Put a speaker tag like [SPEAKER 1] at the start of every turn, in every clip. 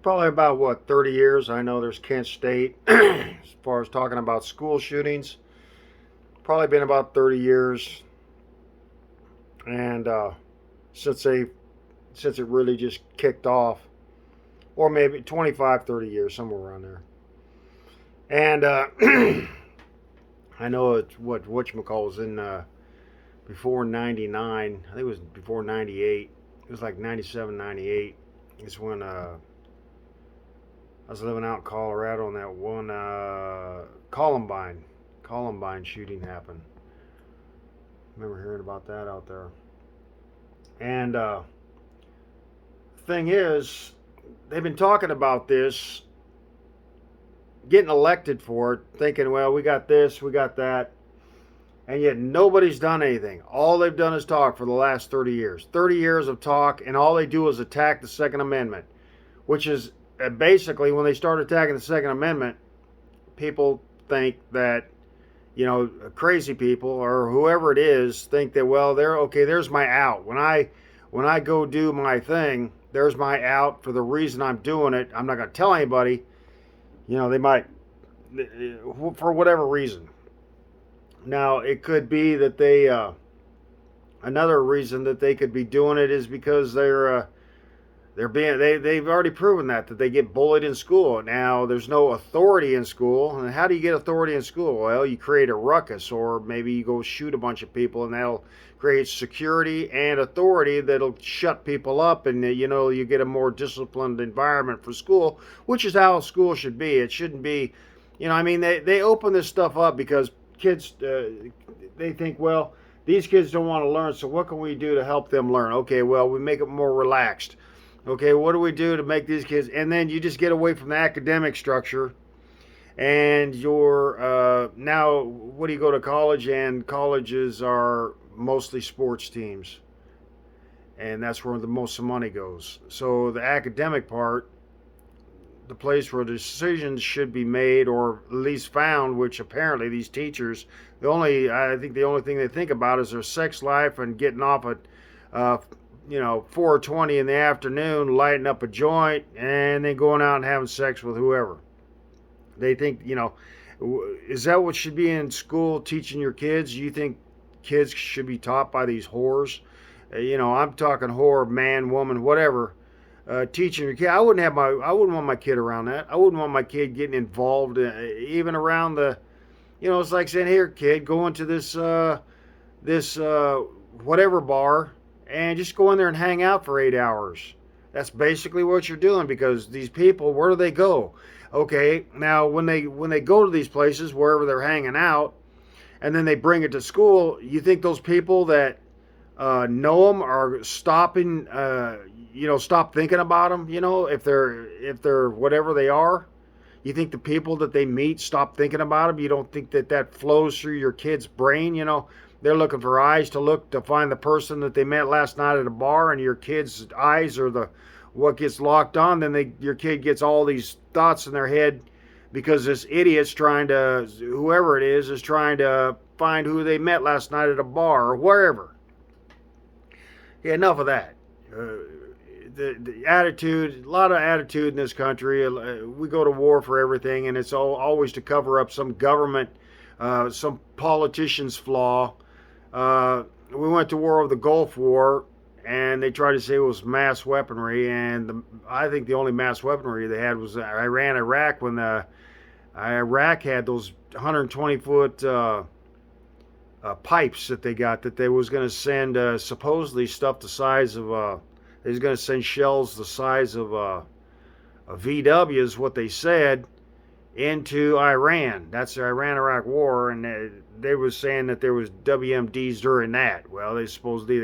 [SPEAKER 1] Probably about what, 30 years. I know there's Kent State. As far as talking about school shootings, probably been about 30 years, and since they since it really just kicked off, or maybe 25, 30 years, somewhere around there. And I know it's what whatchamacall was in before 99. I think it was before 98. It was like 97, 98. It's when I was living out in Colorado, and that one Columbine shooting happened. I remember hearing about that out there. And thing is, they've been talking about this, getting elected for it, thinking, well, we got this, we got that, and yet nobody's done anything. All they've done is talk for the last 30 years. 30 years of talk, and all they do is attack the Second Amendment, which is basically, when they start attacking the Second Amendment, people think that, crazy people or whoever it is think that, well, they're okay. There's my out. When I go do my thing, there's my out for the reason I'm doing it. I'm not going to tell anybody. They might, for whatever reason. Now, it could be that another reason that they could be doing it is because they've already proven that they get bullied in school. Now there's no authority in school. And how do you get authority in school? Well, you create a ruckus, or maybe you go shoot a bunch of people, and that'll create security and authority that'll shut people up, and you get a more disciplined environment for school, which is how school should be. It shouldn't be, they open this stuff up because kids, they think, well, these kids don't want to learn, so what can we do to help them learn? Okay, well, we make it more relaxed. Okay, what do we do to make these kids? And then you just get away from the academic structure, and you're now, what do you go to college? And colleges are mostly sports teams, and that's where the most of money goes. So the academic part, the place where decisions should be made, or at least found, which apparently these teachers, I think the only thing they think about is their sex life and getting off at 4:20 in the afternoon, lighting up a joint, and then going out and having sex with whoever. They think, is that what should be in school, teaching your kids? You think kids should be taught by these whores? I'm talking whore, man, woman, whatever. Teaching your kid. I wouldn't want my kid around that. I wouldn't want my kid getting involved, even around it's like saying, here, kid, go into this whatever bar, and just go in there and hang out for 8 hours. That's basically what you're doing, because these people, where do they go? Okay, now when they go to these places, wherever they're hanging out, and then they bring it to school, you think those people that know them are stopping, stop thinking about them, if they're whatever they are? You think the people that they meet stop thinking about them? You don't think that flows through your kid's brain? They're looking for eyes to find the person that they met last night at a bar, and your kid's eyes are what gets locked on. Then your kid gets all these thoughts in their head because this idiot's whoever it is trying to find who they met last night at a bar or wherever. Yeah, enough of that. The attitude, a lot of attitude in this country. We go to war for everything, and it's always to cover up some government, some politician's flaw. We went to war of the Gulf War, and they tried to say it was mass weaponry, and I think the only mass weaponry they had was Iran, Iraq, when Iraq had those 120-foot pipes that they got, that they was going to send supposedly stuff the size of, they was going to send shells the size of a VW, is what they said, into Iran. That's the Iran-Iraq war, and they was saying that there was WMDs during that. Well, they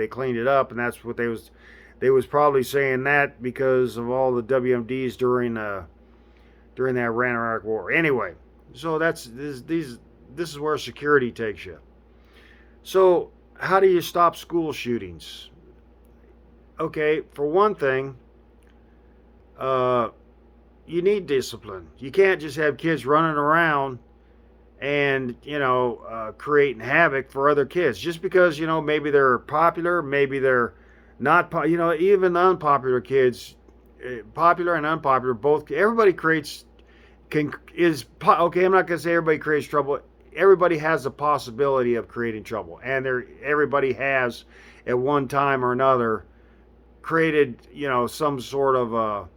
[SPEAKER 1] cleaned it up, and that's what they was probably saying that because of all the WMDs during the Iran-Iraq war. Anyway, so this is where security takes you. So how do you stop school shootings? Okay, for one thing, you need discipline. You can't just have kids running around and, creating havoc for other kids. Just because, maybe they're popular, maybe they're not, even the unpopular kids, popular and unpopular, both. Everybody creates okay. I'm not going to say everybody creates trouble. Everybody has the possibility of creating trouble, and everybody has at one time or another created, some sort of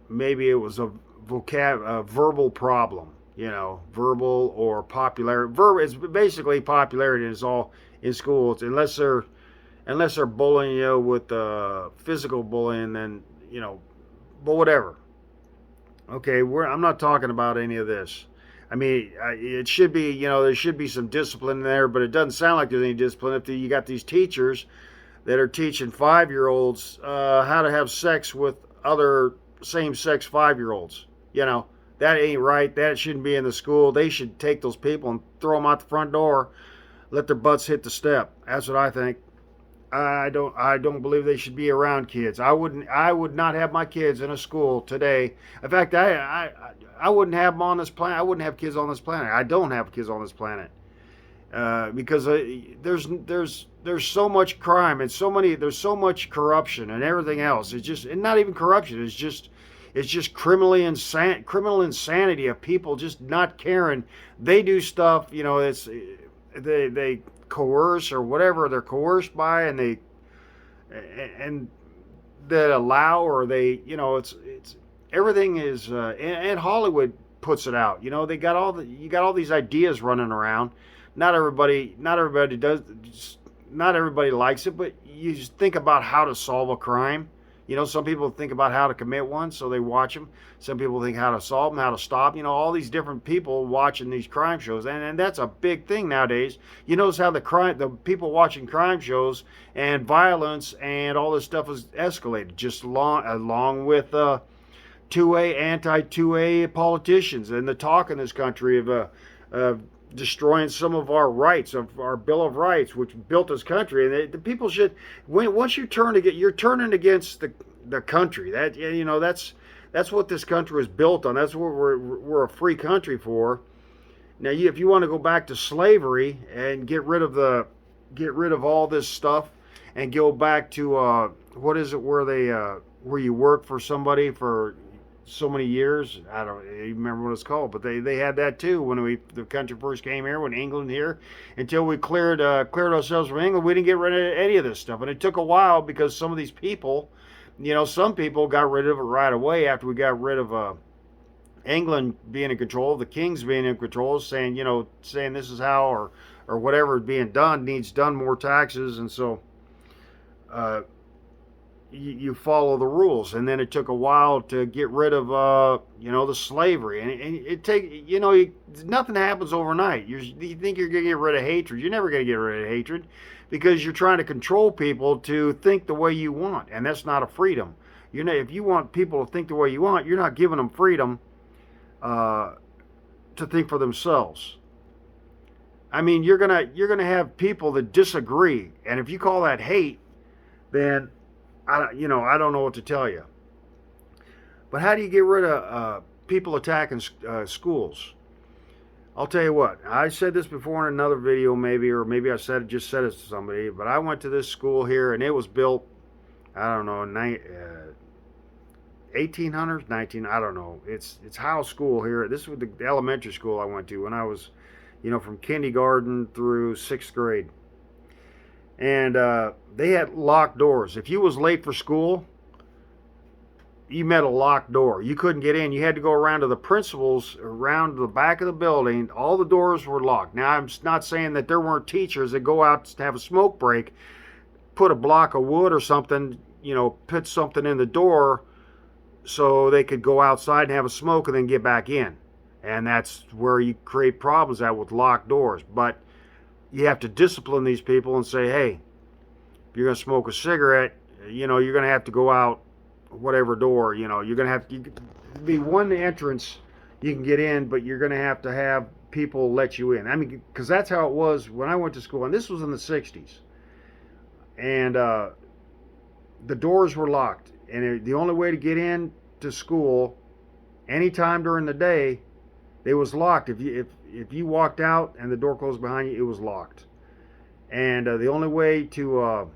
[SPEAKER 1] maybe it was a verbal problem, verbal or popular. It's basically popularity is all in schools, unless they're bullying you with physical bullying, then but whatever. Okay, I'm not talking about any of this. I mean, it should be, there should be some discipline there, but it doesn't sound like there's any discipline if you got these teachers that are teaching 5-year-olds how to have sex with other same-sex 5-year-olds. That ain't right. That shouldn't be in the school. They should take those people and throw them out the front door, let their butts hit the step. That's what I think. I don't believe they should be around kids. I would not have my kids in a school today. In fact, I wouldn't have them on this planet. I wouldn't have kids on this planet. I don't have kids on this planet. Because there's so much crime and there's so much corruption and everything else. It's just, and not even corruption. It's just criminal insanity of people just not caring. They do stuff, they coerce or whatever they're coerced by, and that allow, or it's everything is, and Hollywood puts it out. You got all these ideas running around. Not everybody does. Not everybody likes it, but you just think about how to solve a crime. Some people think about how to commit one, so they watch them. Some people think how to solve them, how to stop. All these different people watching these crime shows, and that's a big thing nowadays. You notice how the people watching crime shows and violence and all this stuff is escalated, just along with 2A, anti-2A politicians and the talk in this country of destroying some of our rights, of our Bill of Rights, which built this country. And the people should, once you're turning against the country. That's what this country was built on. That's what we're a free country for. Now, if you want to go back to slavery and get rid of all this stuff and go back to what is it, where you work for somebody for so many years. I don't even remember what it's called, but they had that too when the country first came here, when England here, until we cleared ourselves from England. We didn't get rid of any of this stuff, and it took a while because some of these people, some people got rid of it right away after we got rid of England being in control, the kings being in control, saying this is how, or whatever is being done needs done, more taxes, and so you follow the rules. And then it took a while to get rid of the slavery, and nothing happens overnight. You think you're going to get rid of hatred. You're never going to get rid of hatred, because you're trying to control people to think the way you want, and that's not a freedom. If you want people to think the way you want, you're not giving them freedom to think for themselves. I mean, you're gonna have people that disagree, and if you call that hate, then I don't know what to tell you. But how do you get rid of people attacking schools? I'll tell you what. I said this before in another video, or maybe I just said it to somebody. But I went to this school here, and it was built, I don't know, 1800s, 19. I don't know. It's Howe School here. This was the elementary school I went to when I was, from kindergarten through 6th grade. And they had locked doors. If you was late for school, you met a locked door. You couldn't get in. You had to go around to the principal's, around the back of the building. All the doors were locked. Now, I'm not saying that there weren't teachers that go out to have a smoke break, put a block of wood or something, put something in the door so they could go outside and have a smoke and then get back in. And that's where you create problems with locked doors. But you have to discipline these people and say, hey, if you're going to smoke a cigarette, you're going to have to go out whatever door, you're going to have to be one entrance you can get in, but you're going to have people let you in. I mean, because that's how it was when I went to school, and this was in the 60s. And the doors were locked, and the only way to get in to school anytime during the day, it was locked. If you walked out and the door closed behind you, it was locked. And the only way to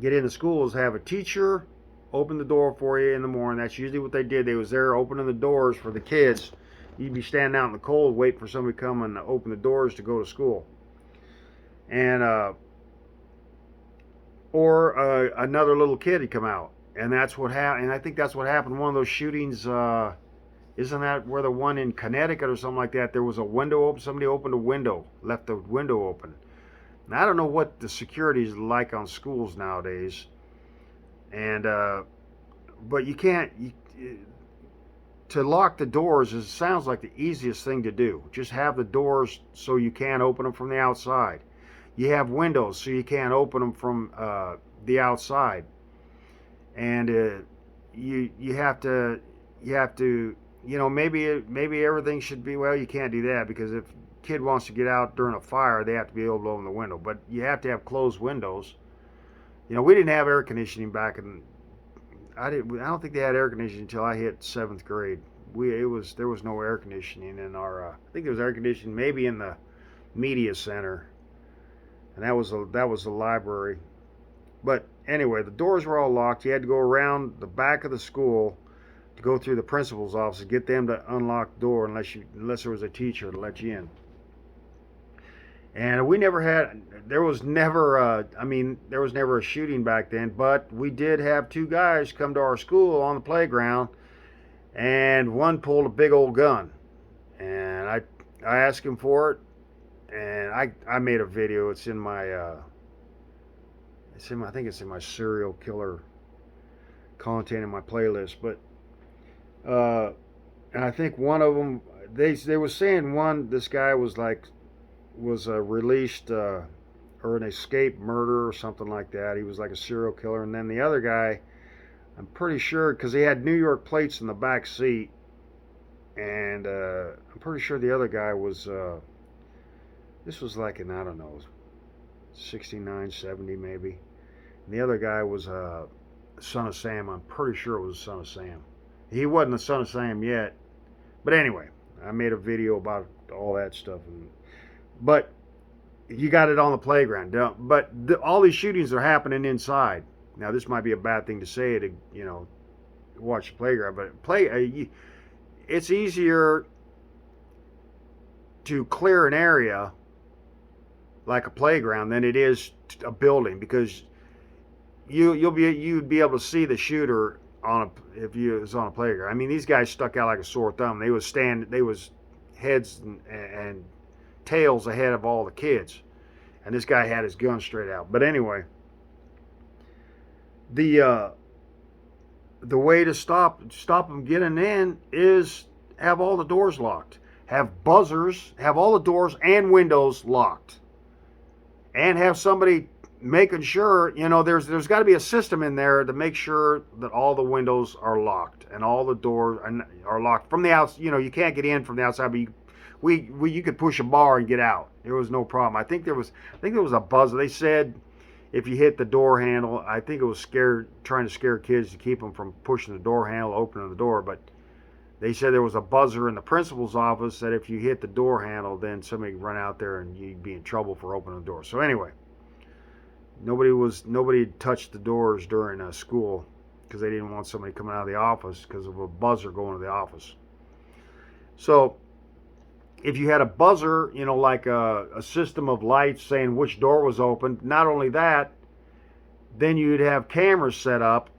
[SPEAKER 1] get into schools, have a teacher open the door for you in the morning. That's usually what they did. They was there opening the doors for the kids. You'd be standing out in the cold waiting for somebody to come and open the doors to go to school. And another little kid would come out, and that's what happened. And I think that's what happened. One of those shootings, isn't that where the one in Connecticut or something like that? There was a window open. Somebody opened a window, left the window open. Now, I don't know what the security is like on schools nowadays, and but you can't. To lock the doors sounds like the easiest thing to do. Just have the doors so you can't open them from the outside. You have windows so you can't open them from the outside, and you have to maybe everything should be, well, you can't do that because if a kid wants to get out during a fire, they have to be able to open the window. But you have to have closed windows. We didn't have air conditioning back in. I don't think they had air conditioning until I hit 7th grade. There was no air conditioning in our. I think there was air conditioning maybe in the media center, and that was the library. But anyway, the doors were all locked. You had to go around the back of the school to go through the principal's office and get them to unlock the door unless there was a teacher to let you in. And there was never a shooting back then, but we did have two guys come to our school on the playground, and one pulled a big old gun. And I asked him for it, and I made a video. It's in my, I think it's in my serial killer content in my playlist. But, and I think one of them, they were saying this guy was released or an escaped murder or something like that. He was like a serial killer. And then the other guy, I'm pretty sure, because he had New York plates in the back seat, and I'm pretty sure the other guy was, this was like in, I don't know, 69, 70 maybe. And the other guy was Son of Sam. I'm pretty sure it was Son of Sam. He wasn't the Son of Sam yet. But anyway, I made a video about all that stuff. But you got it on the playground. But all these shootings are happening inside. Now, this might be a bad thing to say to, watch the playground. But it's easier to clear an area like a playground than it is a building, because you'd be able to see the shooter if you was on a playground. I mean, these guys stuck out like a sore thumb. They was heads and tails ahead of all the kids, and this guy had his gun straight out. But anyway, the way to stop them getting in is have all the doors locked, have buzzers, have all the doors and windows locked, and have somebody making sure, there's got to be a system in there to make sure that all the windows are locked and all the doors are locked from the outside. You can't get in from the outside, but you could push a bar and get out. There was no problem. I think there was a buzzer. They said if you hit the door handle, I think it was trying to scare kids to keep them from pushing the door handle, opening the door. But they said there was a buzzer in the principal's office that if you hit the door handle, then somebody would run out there and you'd be in trouble for opening the door. So anyway, nobody touched the doors during school because they didn't want somebody coming out of the office because of a buzzer going to the office. So if you had a buzzer, like a system of lights saying which door was open, not only that, then you'd have cameras set up,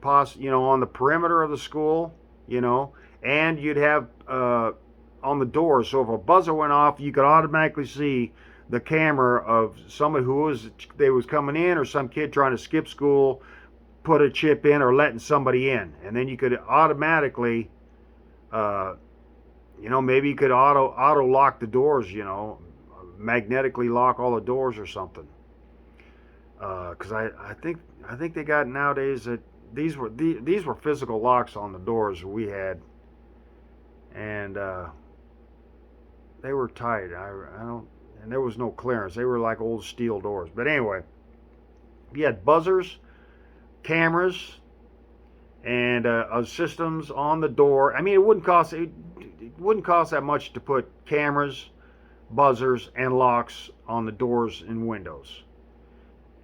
[SPEAKER 1] on the perimeter of the school, and you'd have on the doors. So if a buzzer went off, you could automatically see the camera of somebody who was coming in, or some kid trying to skip school, put a chip in, or letting somebody in, and then you could automatically, maybe you could auto lock the doors, magnetically lock all the doors or something. Because I think they got nowadays that these were physical locks on the doors we had, and they were tight. And there was no clearance. They were like old steel doors. But anyway, you had buzzers, cameras, and systems on the door. I mean, it wouldn't cost that much to put cameras, buzzers, and locks on the doors and windows.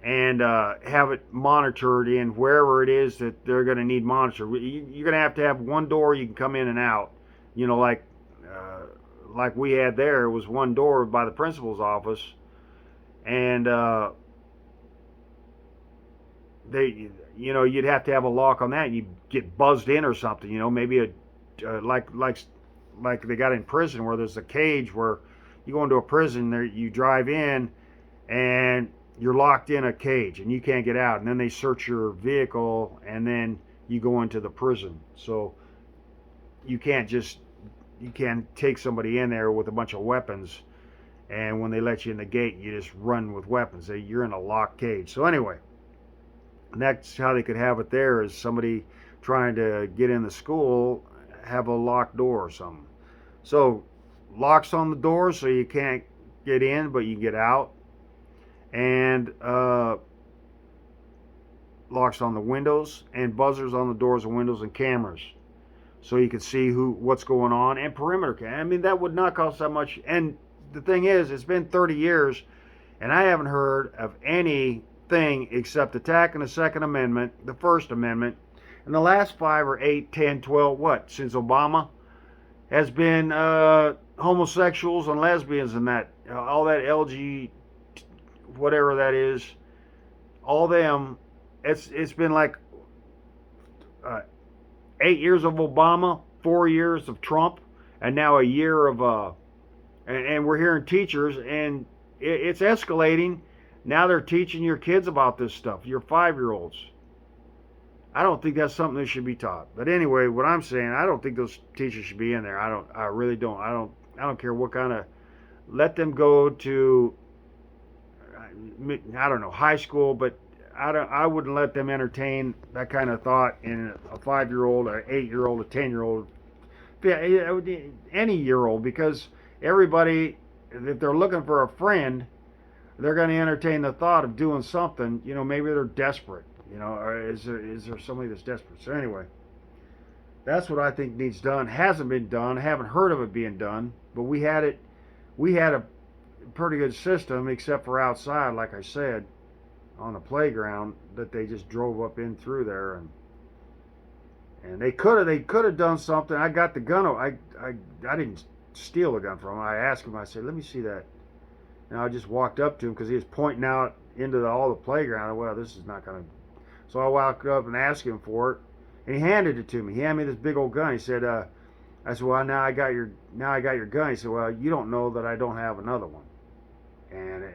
[SPEAKER 1] and have it monitored in wherever it is that they're going to need monitored. You're going to have one door you can come in and out. You know, like we had there, it was one door by the principal's office, and you'd have to have a lock on that. And you'd get buzzed in or something. You know, maybe like they got in prison where there's a cage where you go into a prison there, you drive in and you're locked in a cage and you can't get out, and then they search your vehicle and then you go into the prison. So you can't take somebody in there with a bunch of weapons, and when they let you in the gate you just run with weapons. You're in a locked cage. So anyway, that's how they could have it there, is somebody trying to get in the school have a locked door or something. So locks on the door so you can't get in but you can get out, and locks on the windows, and buzzers on the doors and windows, and cameras so you can see what's going on, and perimeter. I mean, that would not cost that much. And the thing is, it's been 30 years and I haven't heard of anything except attacking the Second Amendment, the First Amendment, and the last 5 or 8, 10, 12, since Obama, has been homosexuals and lesbians and that, all that LG, whatever that is, all them. It's been like 8 years of Obama, 4 years of Trump, and now a year of and we're hearing teachers, and it's escalating. Now they're teaching your kids about this stuff, your 5-year-olds. I don't think that's something that should be taught. But anyway, what I'm saying, I don't think those teachers should be in there. I really don't. I don't care what kind of. Let them go to, I don't know, high school, but I wouldn't let them entertain that kind of thought in a 5-year-old, an 8-year-old, a 10-year-old, any year-old, because everybody, if they're looking for a friend, they're going to entertain the thought of doing something. You know, maybe they're desperate. You know, or is there somebody that's desperate? So anyway, that's what I think needs done. Hasn't been done. I haven't heard of it being done. But we had a pretty good system, except for outside, like I said, on the playground, that they just drove up in through there, and they could have done something. I got the gun. I didn't steal the gun from him. I asked him. I said, "Let me see that." And I just walked up to him because he was pointing out into all the playground. Well, this is not going to. So I walked up and asked him for it, and he handed it to me. He handed me this big old gun. He said, I said, "Well, now I got your gun." He said, "Well, you don't know that I don't have another one." And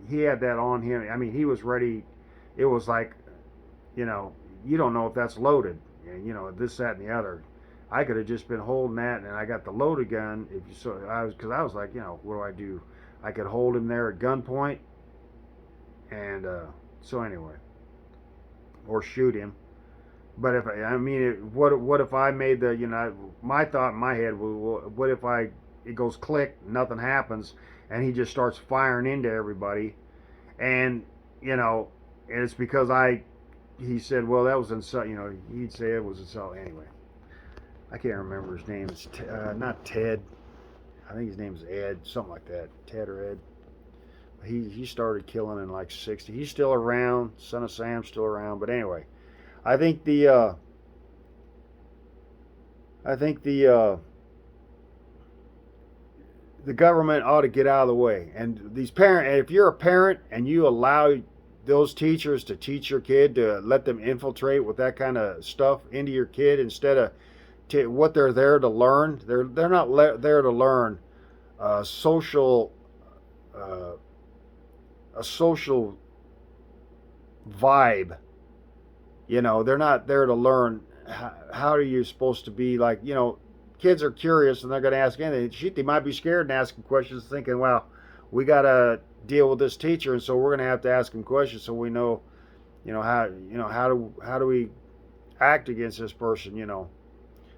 [SPEAKER 1] he had that on him. I mean, he was ready. It was like, you don't know if that's loaded. And, this, that, and the other. I could have just been holding that, and I got the loaded gun. Because I was like, what do I do? I could hold him there at gunpoint, and so anyway, or shoot him. But what if I made my thought in my head was, what if it goes click, nothing happens, and he just starts firing into everybody, and it's because he said, well, that was insult. He'd say it was insult. Anyway, I can't remember his name. It's not Ted. I think his name's Ed, something like that. Ted or Ed. He started killing in like 60. He's still around. Son of Sam's still around. But anyway, I think the government ought to get out of the way. And these parents, if you're a parent and you allow those teachers to teach your kid, to let them infiltrate with that kind of stuff into your kid instead of what they're there to learn. They're not there to learn a social vibe. They're not there to learn how are you supposed to be like. Kids are curious and they're going to ask anything. They might be scared and asking questions, thinking, "Well, we got to deal with this teacher, and so we're going to have to ask him questions so we know, how do we act against this person,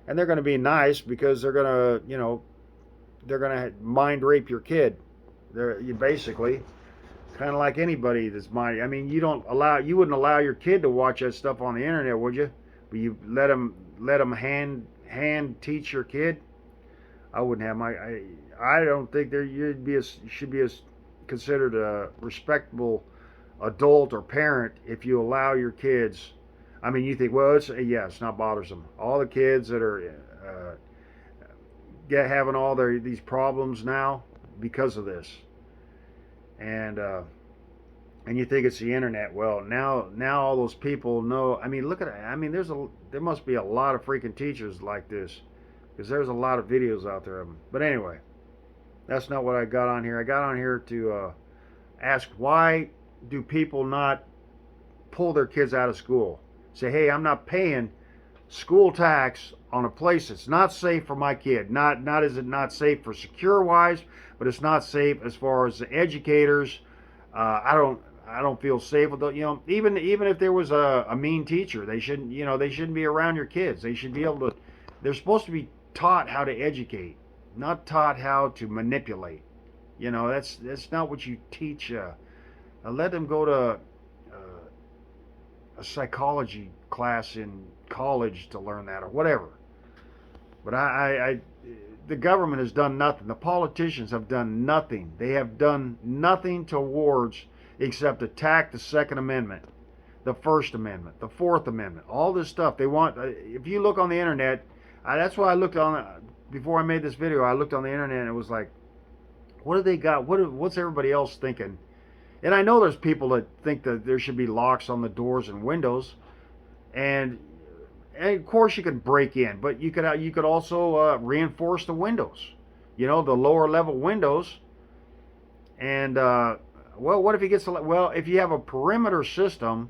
[SPEAKER 1] And they're going to be nice because they're going to mind rape your kid. You basically, kind of like anybody that's mind. I mean, you wouldn't allow your kid to watch that stuff on the internet, would you? But you let them hand teach your kid. I wouldn't have I don't think there should be considered a respectable adult or parent if you allow your kids. I mean, you think, well, it's not bothersome. All the kids that are having all these problems now because of this, and and you think it's the internet. Well, now all those people know. I mean, look at it. I mean, there must be a lot of freaking teachers like this, because there's a lot of videos out there of them. But anyway, that's not what I got on here. I got on here to ask, why do people not pull their kids out of school? Say, hey, I'm not paying school tax on a place that's not safe for my kid. Not is it not safe for secure wise, but it's not safe as far as the educators. I don't feel safe with the, even if there was a mean teacher, they shouldn't be around your kids. They should be able to. They're supposed to be taught how to educate, not taught how to manipulate. That's not what you teach. Let them go to a psychology class in college to learn that, or whatever. But the government has done nothing. The politicians have done nothing. They have done nothing towards except attack the Second Amendment, the First Amendment, the Fourth Amendment, all this stuff. They want. If you look on the internet, that's why I looked on before I made this video. I looked on the internet and it was like, what do they got? What's everybody else thinking? And I know there's people that think that there should be locks on the doors and windows, and of course you could break in, but you could also reinforce the windows, the lower level windows. And well, what if he gets if you have a perimeter system,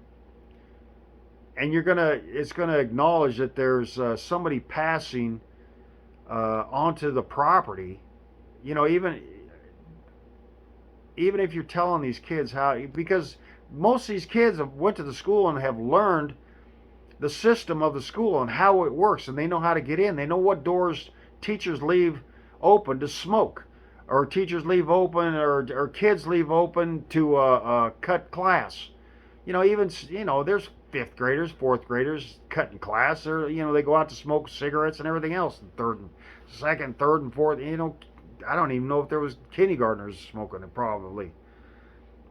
[SPEAKER 1] and it's gonna acknowledge that there's somebody passing onto the property, even if you're telling these kids how, because most of these kids have went to the school and have learned the system of the school and how it works, and they know how to get in. They know what doors teachers leave open to smoke, or teachers leave open, or kids leave open to cut class. There's fifth graders, fourth graders cutting class, or they go out to smoke cigarettes and everything else. Second, third, and fourth. I don't even know if there was kindergartners smoking it, probably,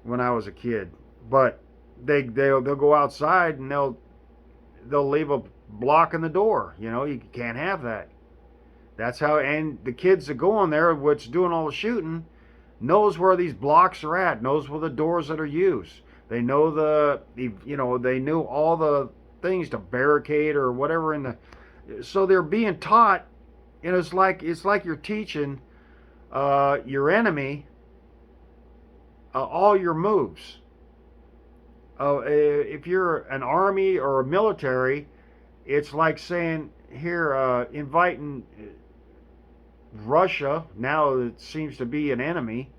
[SPEAKER 1] when I was a kid. But they'll go outside and they'll leave a block in the door. You can't have that. That's how. And the kids that go in there, what's doing all the shooting, knows where these blocks are at, knows where the doors that are used. They know they knew all the things to barricade or whatever so they're being taught. It's like you're teaching your enemy all your moves. If you're an army or a military, it's like saying here, inviting Russia, now it seems to be an enemy,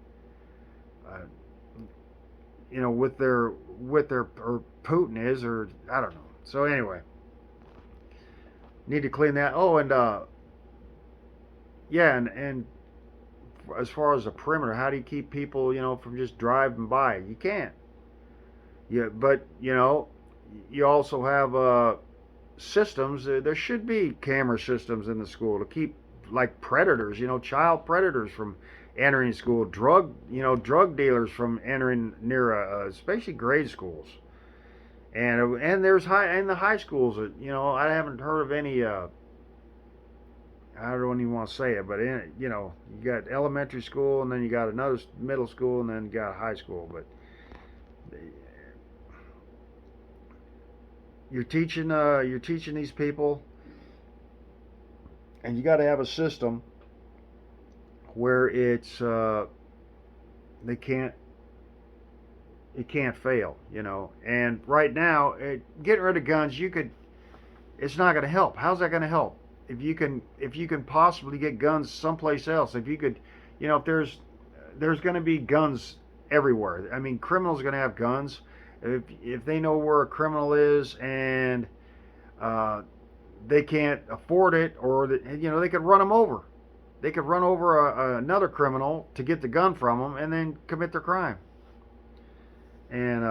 [SPEAKER 1] with their or Putin is, or I don't know. So anyway, need to clean that. Oh, and yeah, and as far as the perimeter, how do you keep people, from just driving by? You can't. Yeah, but you also have systems. There should be camera systems in the school to keep, like, predators, child predators from entering school, drug dealers from entering near, especially grade schools, and there's the high schools. I haven't heard of any. I don't even want to say it, but you got elementary school, and then you got another middle school, and then you got high school. But you're teaching these people, and you got to have a system where it can't fail, And right now, getting rid of guns, it's not going to help. How's that going to help? If you can possibly get guns someplace else, if you could, if there's going to be guns everywhere. I mean, criminals are going to have guns. If they know where a criminal is and they can't afford it, or they could run them over. They could run over another criminal to get the gun from them and then commit their crime. And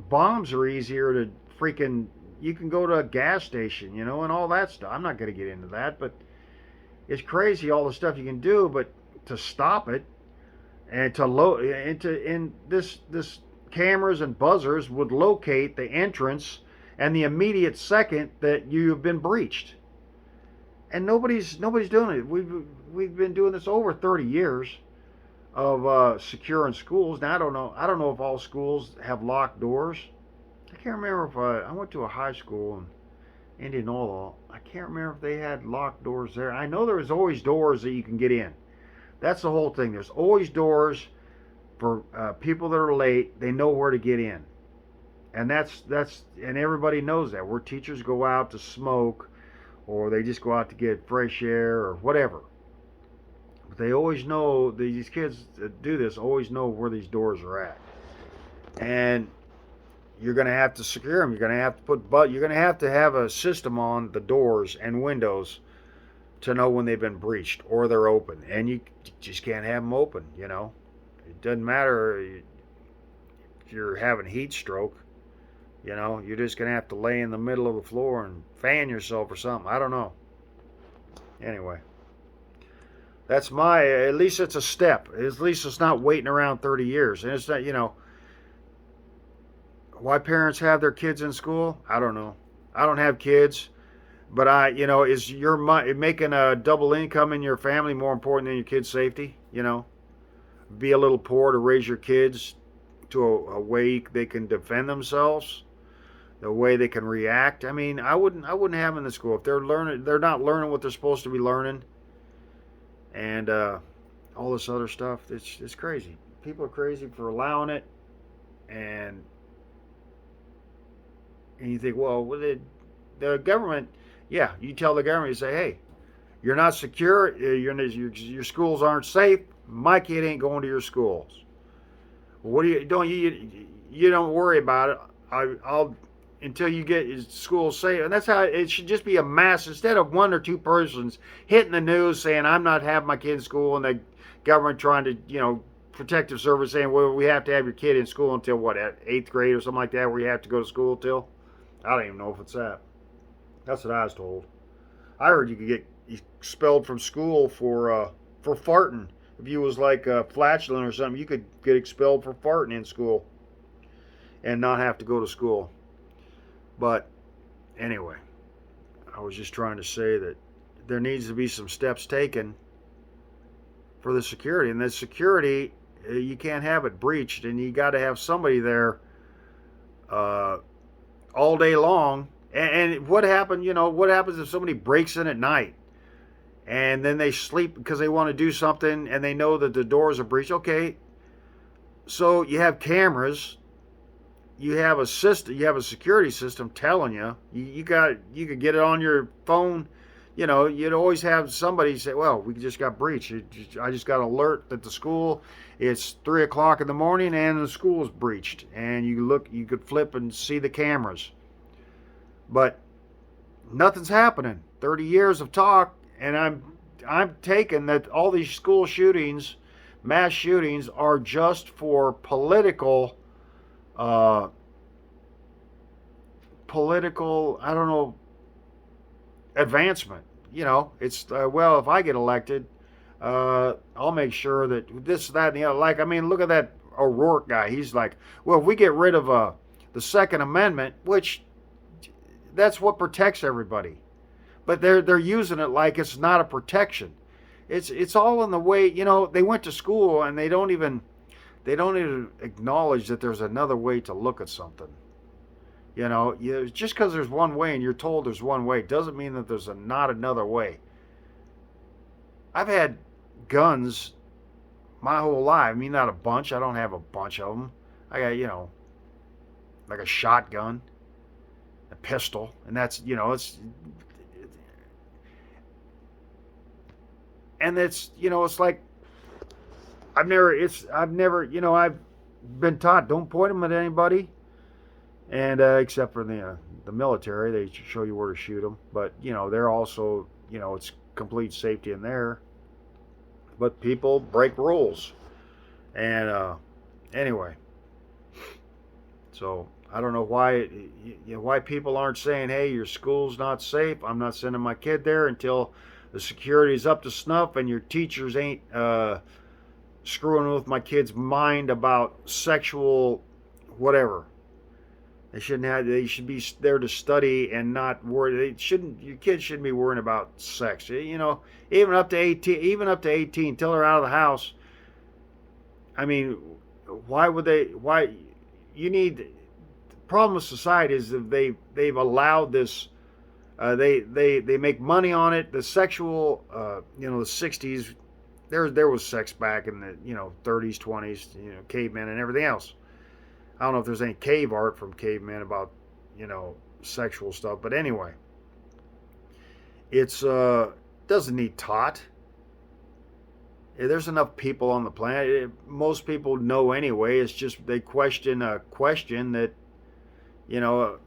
[SPEAKER 1] bombs are easier to freaking. You can go to a gas station, and all that stuff. I'm not going to get into that, but it's crazy all the stuff you can do. But to stop it, and in this cameras and buzzers would locate the entrance and the immediate second that you have been breached. And nobody's doing it. We've been doing this over 30 years of securing schools. Now I don't know if all schools have locked doors. I can't remember if I went to a high school in Indianola. I can't remember if they had locked doors there. I know there's always doors that you can get in. That's the whole thing. There's always doors for people that are late. They know where to get in, and that's and everybody knows that. Where teachers go out to smoke, or they just go out to get fresh air or whatever. But they always know, these kids that do this always know where these doors are at, and you're going to have to secure them. You're going to have to you're going to have a system on the doors and windows to know when they've been breached or they're open, and you just can't have them open. It doesn't matter if you're having heat stroke. You're just going to have to lay in the middle of the floor and fan yourself or something. I don't know. Anyway, that's at least it's a step. At least it's not waiting around 30 years. And it's not, why parents have their kids in school, I don't know. I don't have kids, but is your making a double income in your family more important than your kids' safety? Be a little poor to raise your kids to a way they can defend themselves, the way they can react. I mean, I wouldn't have them in the school if they're not learning what they're supposed to be learning, and all this other stuff. It's crazy. People are crazy for allowing it, and you think, well, the government, yeah, you tell the government, you say, hey, you're not secure, your schools aren't safe, my kid ain't going to your schools. What do you don't worry about it. I'll until you get your school safe, and that's how it should just be a mass. Instead of one or two persons hitting the news saying I'm not having my kid in school, and the government trying to protective service saying, well, we have to have your kid in school until what, at 8th grade or something like that, where you have to go to school till. I don't even know if it's that. That's what I was told. I heard you could get expelled from school for farting. If you was like flatulent or something, you could get expelled for farting in school and not have to go to school. But anyway, I was just trying to say that there needs to be some steps taken for the security. And the security, you can't have it breached, and you got to have somebody there all day long. And what happened? What happens if somebody breaks in at night and then they sleep because they want to do something and they know that the doors are breached? Okay, so you have cameras, you have a system, you have a security system telling you could get it on your phone. You'd always have somebody say, well, we just got breached. I just got an alert that the school, it's 3 o'clock in the morning and the school is breached. And you could flip and see the cameras. But nothing's happening. 30 years of talk, and I'm taking that all these school shootings, mass shootings, are just for political, I don't know, advancement. It's well, if I get elected, I'll make sure that this, that, and the other. Like, I mean, look at that O'Rourke guy. He's like, well, if we get rid of the Second Amendment, which that's what protects everybody, but they're using it like it's not a protection. It's all in the way. They went to school and they don't even acknowledge that there's another way to look at something. Just because there's one way and you're told there's one way doesn't mean that there's not another way. I've had guns my whole life. I mean, not a bunch. I don't have a bunch of them. I got, like a shotgun, a pistol, and that's, it's like, I've never, I've been taught, don't point them at anybody. And except for the military, they show you where to shoot them. But they're also, it's complete safety in there. But people break rules, and anyway. So I don't know why people aren't saying, hey, your school's not safe. I'm not sending my kid there until the security's up to snuff and your teachers ain't screwing with my kid's mind about sexual whatever. They shouldn't have. They should be there to study and not worry. They shouldn't. Your kids shouldn't be worrying about sex. You know, even up to 18. Even up to 18, till they're out of the house. I mean, why would they? Why you need? The problem with society is that they've allowed this. They make money on it. The sexual. The 60s. There was sex back in the 30s, 20s. Cavemen and everything else. I don't know if there's any cave art from cavemen about, sexual stuff. But anyway, it's doesn't need taught. There's enough people on the planet. Most people know anyway. It's just they question a question that, you know,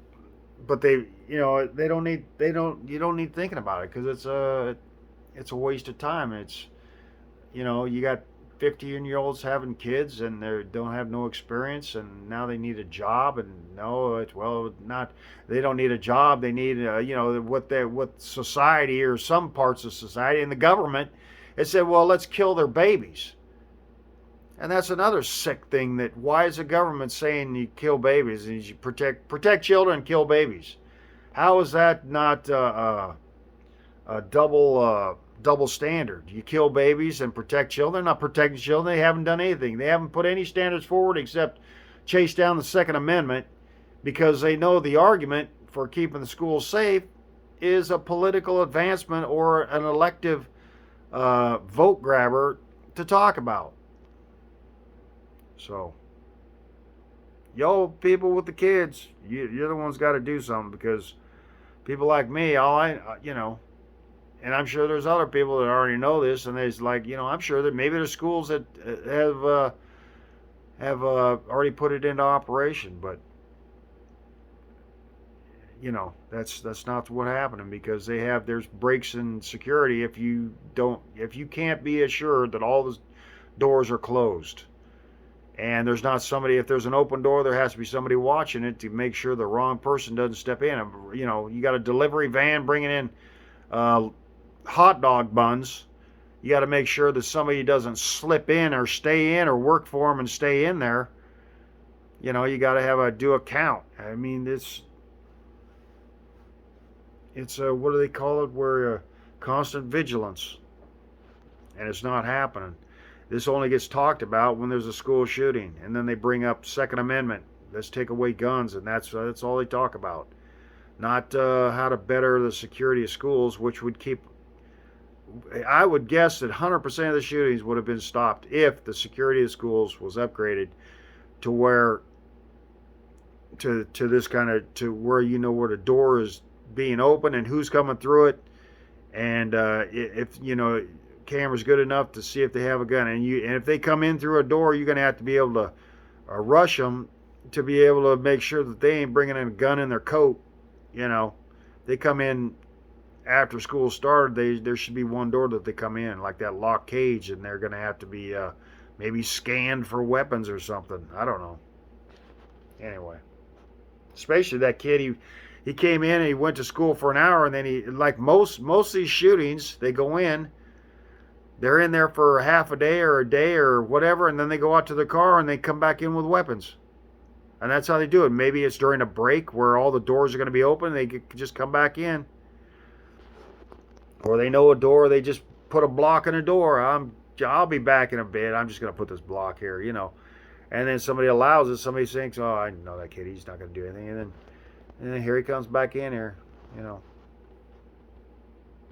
[SPEAKER 1] but they don't need you don't need thinking about it because it's a waste of time. It's you got 50-year-olds having kids and they don't have no experience and now they need a job and no it's well not they don't need a job they need what society or some parts of society and the government it said well let's kill their babies. And that's another sick thing, that why is the government saying you kill babies and you protect children and kill babies? How is that not a double standard? You kill babies and protect children. Not protecting children. They haven't done anything. They haven't put any standards forward except chase down the Second Amendment because they know the argument for keeping the schools safe is a political advancement or an elective vote grabber to talk about. So, people with the kids, you're the ones got to do something because people like me, and I'm sure there's other people that already know this, and there's I'm sure that maybe there's schools that have already put it into operation, but that's not what's happening because there's breaks in security if you can't be assured that all the doors are closed. And there's not somebody, if there's an open door, there has to be somebody watching it to make sure the wrong person doesn't step in. You got a delivery van bringing in hot dog buns. You got to make sure that somebody doesn't slip in or stay in or work for them and stay in there. You got to do a count. I mean, it's what do they call it? Where constant vigilance. And it's not happening. This only gets talked about when there's a school shooting, and then they bring up Second Amendment. Let's take away guns, and that's all they talk about. Not how to better the security of schools, which would keep. I would guess that 100% of the shootings would have been stopped if the security of schools was upgraded to where to this kind of to where where the door is being open and who's coming through it, and if camera's good enough to see if they have a gun, and if they come in through a door, you're going to have to be able to rush them to be able to make sure that they ain't bringing in a gun in their coat. They come in after school started. There should be one door that they come in, like that locked cage, and they're going to have to be maybe scanned for weapons or something. I don't know. Anyway, especially that kid, he came in and he went to school for an hour, and then he, like most of these shootings, they go in. They're in there for half a day or whatever, and then they go out to the car and they come back in with weapons. And that's how they do it. Maybe it's during a break where all the doors are going to be open and they just come back in. Or they know a door, they just put a block in a door. I'll be back in a bit. I'm just going to put this block here, And then somebody allows it. Somebody thinks, oh, I know that kid. He's not going to do anything. And then here he comes back in here,